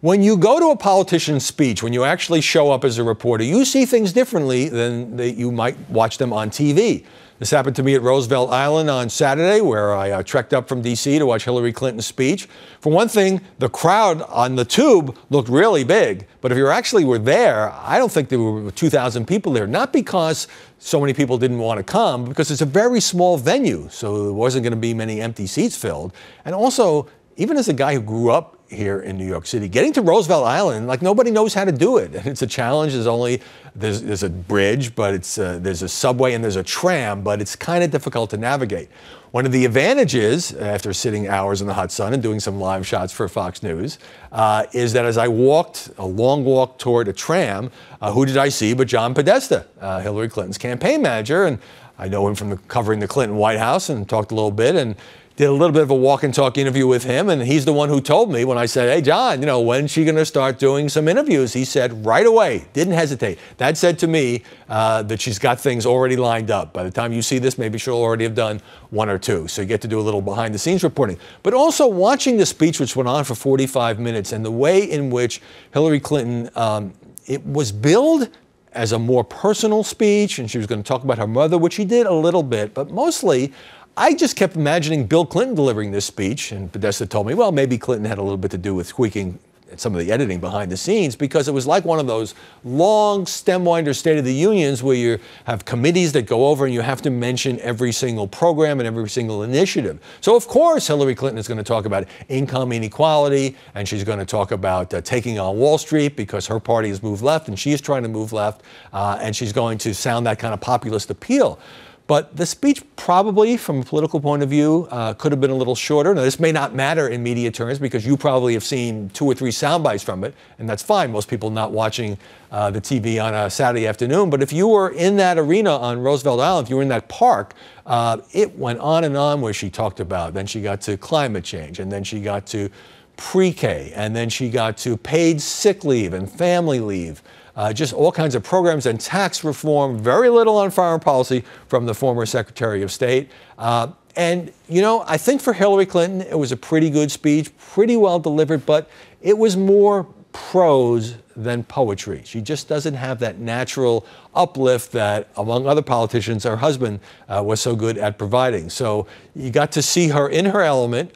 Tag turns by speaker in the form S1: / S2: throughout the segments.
S1: When you go to a politician's speech, when you actually show up as a reporter, you see things differently than you might watch them on TV. This happened to me at Roosevelt Island on Saturday, where I trekked up from D.C. to watch Hillary Clinton's speech. For one thing, the crowd on the tube looked really big. But if you actually were there, I don't think there were 2,000 people there. Not because so many people didn't want to come, because it's a very small venue, so there wasn't going to be many empty seats filled. And also, even as a guy who grew up here in New York City, getting to Roosevelt Island, like, nobody knows how to do it. And it's a challenge. There's a bridge, but there's a subway and there's a tram, but it's kind of difficult to navigate. One of the advantages, after sitting hours in the hot sun and doing some live shots for Fox News, is that as I walked a long walk toward a tram, who did I see but John Podesta, Hillary Clinton's campaign manager. And I know him from covering the Clinton White House, and talked a little bit, and did a little bit of a walk and talk interview with him. And he's the one who told me, when I said, "Hey, John, when's she going to start doing some interviews?" He said right away, didn't hesitate. That said to me that she's got things already lined up. By the time you see this, maybe she'll already have done one or two. So you get to do a little behind the scenes reporting. But also watching the speech, which went on for 45 minutes, and the way in which Hillary Clinton, it was billed as a more personal speech, and she was going to talk about her mother, which she did a little bit, but mostly I just kept imagining Bill Clinton delivering this speech, and Podesta told me, well, maybe Clinton had a little bit to do with tweaking some of the editing behind the scenes, because it was like one of those long stem-winder State of the Unions where you have committees that go over and you have to mention every single program and every single initiative. So, of course, Hillary Clinton is going to talk about income inequality, and she's going to talk about taking on Wall Street, because her party has moved left and she is trying to move left, and she's going to sound that kind of populist appeal. But the speech probably, from a political point of view, could have been a little shorter. Now, this may not matter in media terms, because you probably have seen 2 or 3 sound bites from it, and that's fine. Most people not watching the TV on a Saturday afternoon. But if you were in that arena on Roosevelt Island, if you were in that park, it went on and on, where she talked about, then she got to climate change, and then she got to pre-K, and then she got to paid sick leave and family leave. Just all kinds of programs and tax reform, very little on foreign policy from the former Secretary of State. And, I think for Hillary Clinton, it was a pretty good speech, pretty well delivered, but it was more prose than poetry. She just doesn't have that natural uplift that, among other politicians, her husband was so good at providing. So you got to see her in her element,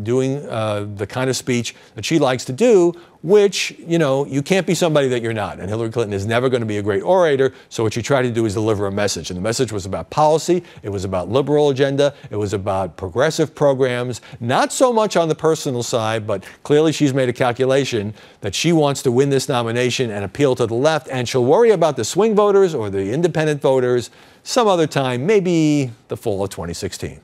S1: doing the kind of speech that she likes to do, which, you can't be somebody that you're not. And Hillary Clinton is never going to be a great orator. So what she tried to do is deliver a message. And the message was about policy. It was about liberal agenda. It was about progressive programs. Not so much on the personal side, but clearly she's made a calculation that she wants to win this nomination and appeal to the left. And she'll worry about the swing voters or the independent voters some other time, maybe the fall of 2016.